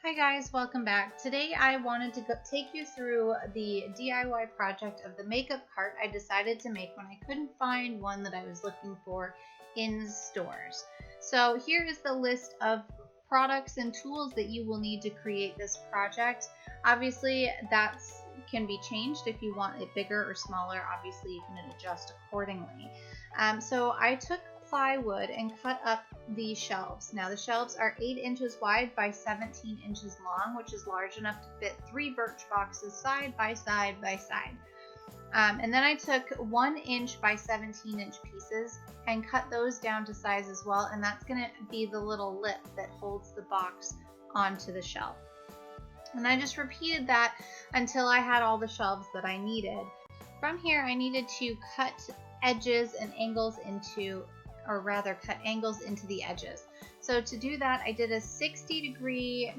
Hi guys, welcome back. Today I wanted to take you through the DIY project of the makeup cart I decided to make when I couldn't find one that I was looking for in stores. So here is the list of products and tools that you will need to create this project. Obviously that can be changed if you want it bigger or smaller. Obviously you can adjust accordingly. So I took plywood and cut up the shelves. Now the shelves are 8 inches wide by 17 inches long, which is large enough to fit 3 birch boxes side by side by side. And then I took 1 inch by 17 inch pieces and cut those down to size as well, and that's going to be the little lip that holds the box onto the shelf. And I just repeated that until I had all the shelves that I needed. From here I needed to cut edges and angles into, or rather cut angles into the edges. So to do that I did a 30-degree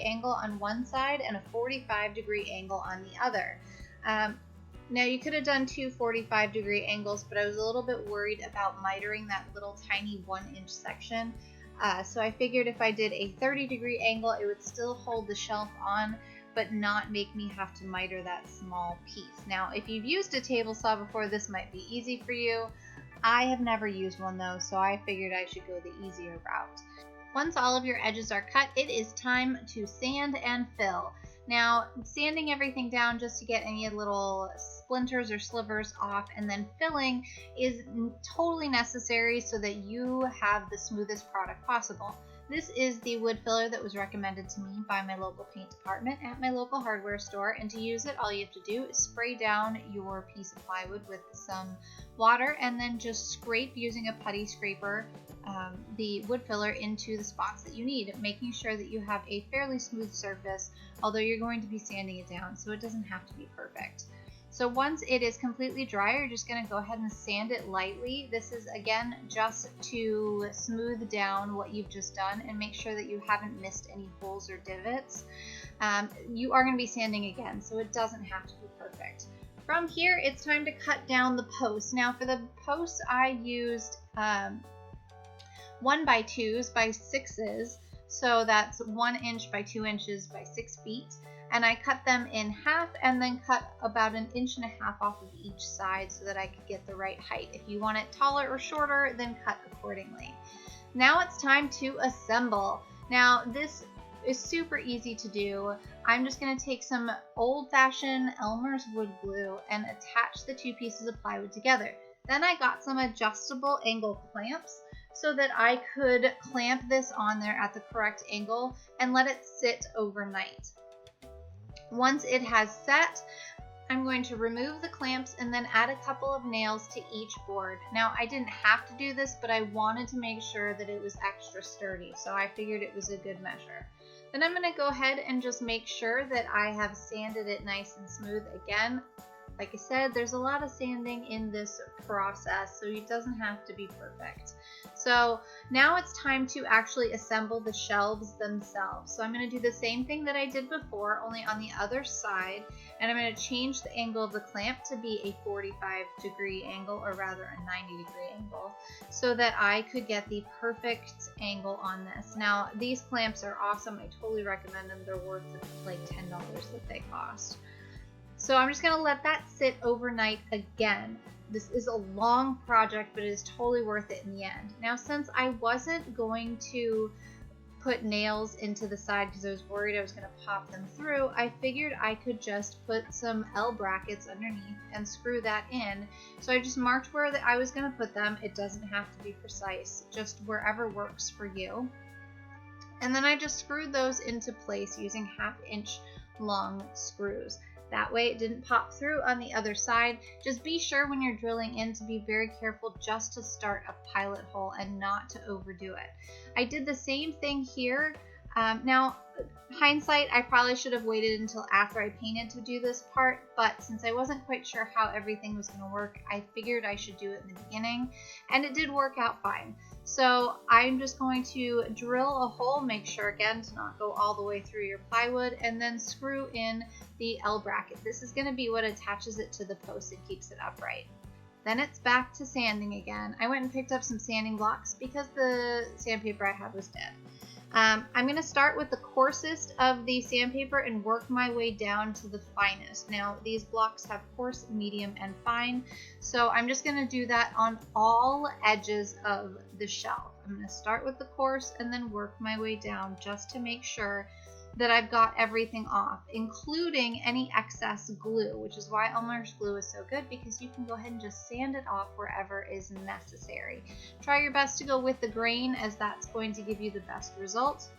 angle on one side and a 45-degree angle on the other. Now you could have done two 45-degree angles, but I was a little bit worried about mitering that little tiny 1-inch section. So I figured if I did a 30-degree angle, it would still hold the shelf on, but not make me have to miter that small piece. Now, if you've used a table saw before, this might be easy for you. I have never used one though, so I figured I should go the easier route. Once all of your edges are cut, it is time to sand and fill. Now, sanding everything down just to get any little splinters or slivers off, and then filling is totally necessary so that you have the smoothest product possible. This is the wood filler that was recommended to me by my local paint department at my local hardware store, and to use it all you have to do is spray down your piece of plywood with some water and then just scrape using a putty scraper the wood filler into the spots that you need, making sure that you have a fairly smooth surface, although you're going to be sanding it down, so it doesn't have to be perfect. So once it is completely dry, you're just going to go ahead and sand it lightly. This is again just to smooth down what you've just done and make sure that you haven't missed any holes or divots. You are going to be sanding again, so it doesn't have to be perfect. From here, it's time to cut down the posts. Now for the posts, I used 1x2s by 6s, so that's 1 inch by 2 inches by 6 feet. And I cut them in half and then cut about 1.5 inches off of each side so that I could get the right height. If you want it taller or shorter, then cut accordingly. Now it's time to assemble. Now this is super easy to do. I'm just going to take some old-fashioned Elmer's wood glue and attach the two pieces of plywood together. Then I got some adjustable angle clamps so that I could clamp this on there at the correct angle and let it sit overnight. Once it has set, I'm going to remove the clamps and then add a couple of nails to each board. Now, I didn't have to do this, but I wanted to make sure that it was extra sturdy, so I figured it was a good measure. Then I'm going to go ahead and just make sure that I have sanded it nice and smooth again. Like I said, there's a lot of sanding in this process, so it doesn't have to be perfect. So now it's time to actually assemble the shelves themselves. So I'm going to do the same thing that I did before, only on the other side, and I'm going to change the angle of the clamp to be a 45-degree angle, or rather a 90-degree angle, so that I could get the perfect angle on this. Now these clamps are awesome. I totally recommend them. They're worth like $10 that they cost. So I'm just going to let that sit overnight again. This is a long project, but it is totally worth it in the end. Now, since I wasn't going to put nails into the side because I was worried I was going to pop them through, I figured I could just put some L brackets underneath and screw that in. So I just marked where I was going to put them. It doesn't have to be precise, just wherever works for you. And then I just screwed those into place using 1/2 inch long screws. That way it didn't pop through on the other side. Just be sure when you're drilling in to be very careful just to start a pilot hole and not to overdo it. I did the same thing here. Now, hindsight, I probably should have waited until after I painted to do this part, but since I wasn't quite sure how everything was going to work, I figured I should do it in the beginning, and it did work out fine. So I'm just going to drill a hole, make sure again to not go all the way through your plywood, and then screw in the L bracket. This is going to be what attaches it to the post and keeps it upright. Then it's back to sanding again. I went and picked up some sanding blocks because the sandpaper I had was dead. I'm going to start with the coarsest of the sandpaper and work my way down to the finest. Now, these blocks have coarse, medium, and fine, so I'm just going to do that on all edges of the shelf. I'm going to start with the coarse and then work my way down just to make sure that I've got everything off, including any excess glue, which is why Elmer's glue is so good, because you can go ahead and just sand it off wherever is necessary. Try your best to go with the grain, as that's going to give you the best results.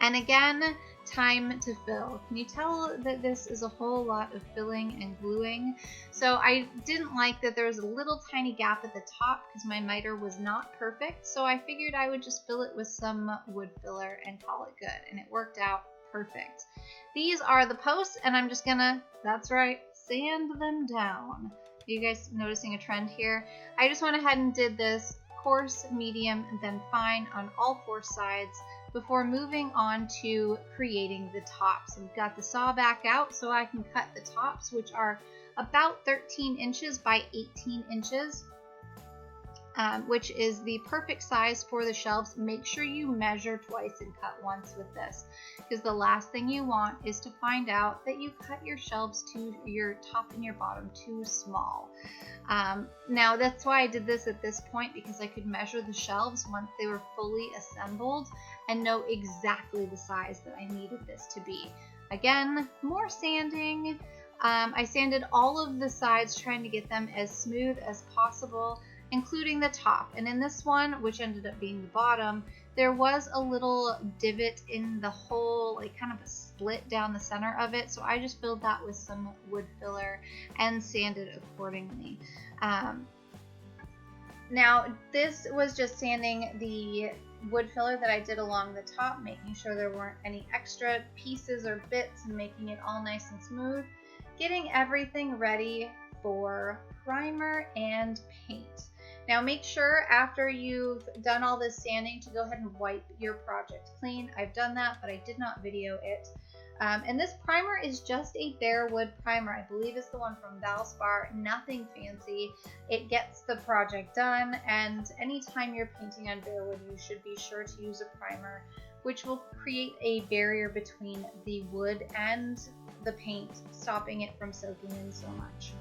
And again, time to fill. Can you tell that this is a whole lot of filling and gluing? So I didn't like that there was a little tiny gap at the top because my miter was not perfect. So I figured I would just fill it with some wood filler and call it good. And it worked out perfect. These are the posts, and I'm just gonna, that's right, sand them down. Are you guys noticing a trend here? I just went ahead and did this coarse, medium, and then fine on all 4 sides before moving on to creating the tops. I've got the saw back out so I can cut the tops, which are about 13 inches by 18 inches, which is the perfect size for the shelves. Make sure you measure twice and cut once with this, because the last thing you want is to find out that you cut your shelves to your top and your bottom too small. Now that's why I did this at this point, because I could measure the shelves once they were fully assembled and know exactly the size that I needed this to be. Again, more sanding. I sanded all of the sides, trying to get them as smooth as possible, including the top. And in this one, which ended up being the bottom, there was a little divot in the hole, like kind of a split down the center of it. So I just filled that with some wood filler and sanded accordingly. Now, this was just sanding the wood filler that I did along the top, making sure there weren't any extra pieces or bits and making it all nice and smooth. Getting everything ready for primer and paint. Now make sure after you've done all this sanding to go ahead and wipe your project clean. I've done that, but I did not video it. And this primer is just a bare wood primer. I believe it's the one from Valspar. Nothing fancy. It gets the project done, and anytime you're painting on bare wood, you should be sure to use a primer, which will create a barrier between the wood and the paint, stopping it from soaking in so much.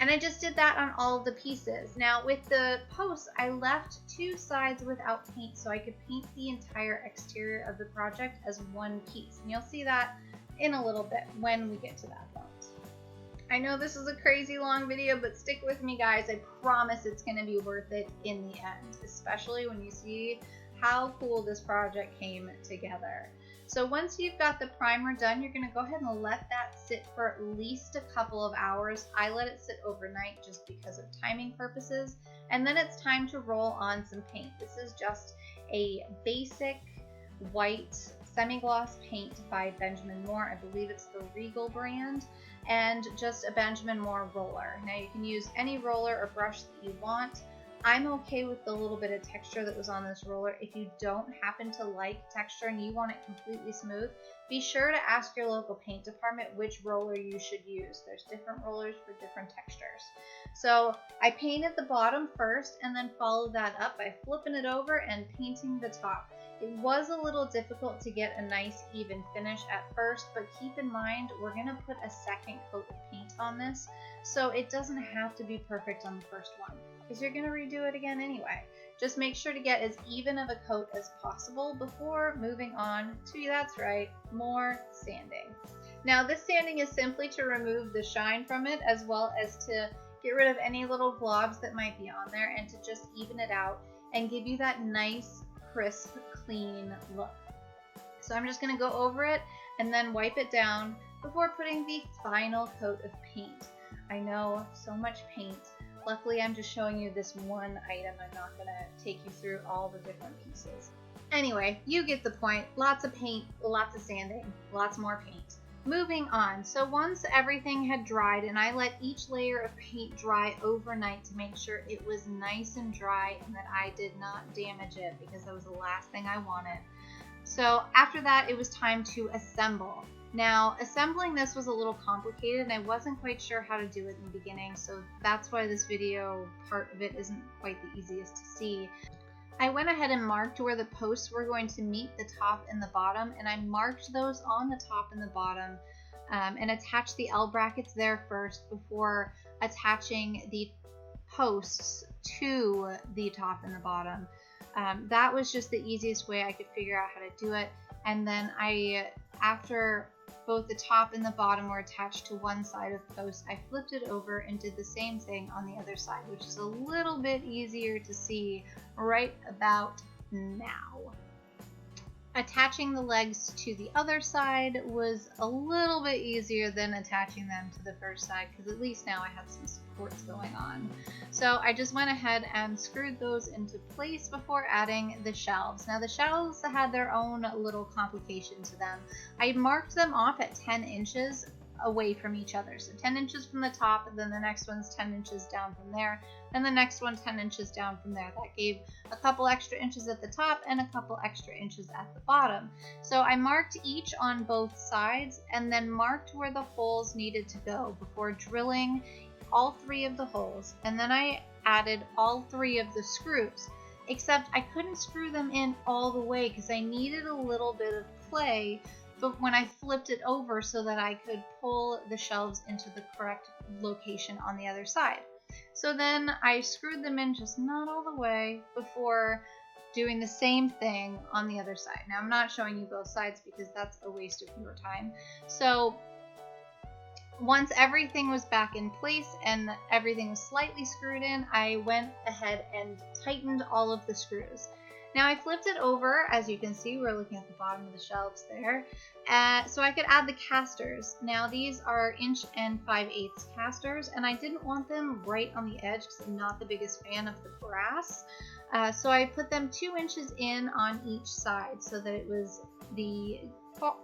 And I just did that on all of the pieces. Now with the posts, I left 2 sides without paint so I could paint the entire exterior of the project as one piece. And you'll see that in a little bit when we get to that point. I know this is a crazy long video, but stick with me, guys. I promise it's going to be worth it in the end, especially when you see how cool this project came together. So once you've got the primer done, you're going to go ahead and let that sit for at least a couple of hours. I let it sit overnight just because of timing purposes. And then it's time to roll on some paint. This is just a basic white semi-gloss paint by Benjamin Moore. I believe it's the Regal brand, and just a Benjamin Moore roller. Now you can use any roller or brush that you want. I'm okay with the little bit of texture that was on this roller. If you don't happen to like texture and you want it completely smooth, be sure to ask your local paint department which roller you should use. There's different rollers for different textures. So I painted the bottom first and then followed that up by flipping it over and painting the top. It was a little difficult to get a nice even finish at first, but keep in mind we're going to put a second coat of paint on this, so it doesn't have to be perfect on the first one, because you're going to redo it again anyway. Just make sure to get as even of a coat as possible before moving on to, that's right, more sanding. Now this sanding is simply to remove the shine from it, as well as to get rid of any little globs that might be on there, and to just even it out and give you that nice, crisp, clean look. So I'm just going to go over it and then wipe it down before putting the final coat of paint. I know, so much paint. Luckily, I'm just showing you this one item. I'm not going to take you through all the different pieces. Anyway, you get the point. Lots of paint, lots of sanding, lots more paint. Moving on. So once everything had dried, and I let each layer of paint dry overnight to make sure it was nice and dry and that I did not damage it, because that was the last thing I wanted. So after that, it was time to assemble. Now, assembling this was a little complicated, and I wasn't quite sure how to do it in the beginning, so that's why this video part of it isn't quite the easiest to see. I went ahead and marked where the posts were going to meet the top and the bottom, and I marked those on the top and the bottom and attached the L brackets there first before attaching the posts to the top and the bottom. That was just the easiest way I could figure out how to do it. And then after both the top and the bottom were attached to one side of the post, I flipped it over and did the same thing on the other side, which is a little bit easier to see right about now. Attaching the legs to the other side was a little bit easier than attaching them to the first side, because at least now I had some supports going on. So I just went ahead and screwed those into place before adding the shelves. Now the shelves had their own little complication to them. I marked them off at 10 inches away from each other. So 10 inches from the top, and then the next one's 10 inches down from there, and the next one 10 inches down from there. That gave a couple extra inches at the top and a couple extra inches at the bottom. So I marked each on both sides and then marked where the holes needed to go before drilling all 3 of the holes, and then I added all 3 of the screws, except I couldn't screw them in all the way because I needed a little bit of play but when I flipped it over so that I could pull the shelves into the correct location on the other side. So then I screwed them in, just not all the way, before doing the same thing on the other side. Now I'm not showing you both sides because that's a waste of your time. So once everything was back in place and everything was slightly screwed in, I went ahead and tightened all of the screws. Now I flipped it over, as you can see, we're looking at the bottom of the shelves there, so I could add the casters. Now these are 1 5/8" casters, and I didn't want them right on the edge because I'm not the biggest fan of the brass. So I put them 2 inches in on each side so that it was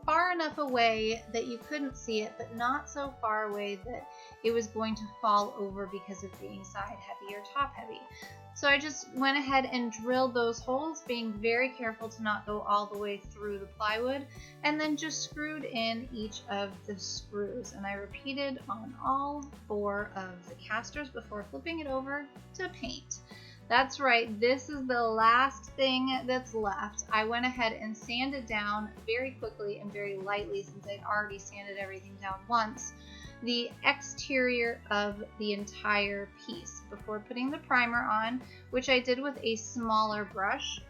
far enough away that you couldn't see it, but not so far away that it was going to fall over because of being side heavy or top heavy. So I just went ahead and drilled those holes, being very careful to not go all the way through the plywood, and then just screwed in each of the screws. And I repeated on all 4 of the casters before flipping it over to paint. That's right, this is the last thing that's left. I went ahead and sanded down very quickly and very lightly, since I'd already sanded everything down once, the exterior of the entire piece before putting the primer on, which I did with a smaller brush.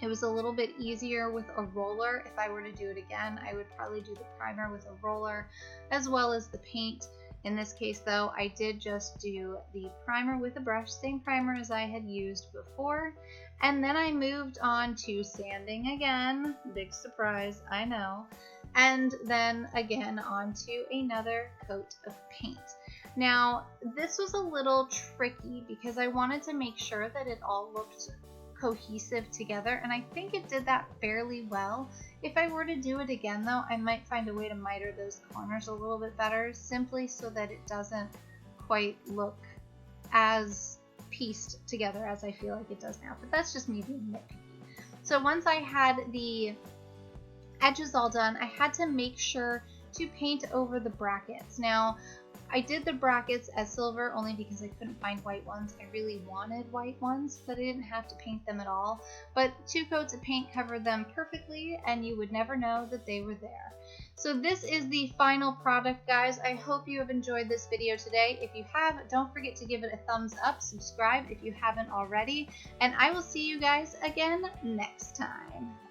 It was a little bit easier with a roller. If I were to do it again, I would probably do the primer with a roller as well as the paint. In this case though, I did just do the primer with a brush, same primer as I had used before, and then I moved on to sanding again, big surprise, I know, and then again onto another coat of paint. Now this was a little tricky because I wanted to make sure that it all looked cohesive together, and I think it did that fairly well. If I were to do it again though, I might find a way to miter those corners a little bit better, simply so that it doesn't quite look as pieced together as I feel like it does now, but that's just me being nitpicky. So once I had the edges all done, I had to make sure to paint over the brackets. Now I did the brackets as silver only because I couldn't find white ones. I really wanted white ones, but I didn't have to paint them at all. But 2 coats of paint covered them perfectly, and you would never know that they were there. So this is the final product, guys. I hope you have enjoyed this video today. If you have, don't forget to give it a thumbs up, subscribe if you haven't already, and I will see you guys again next time.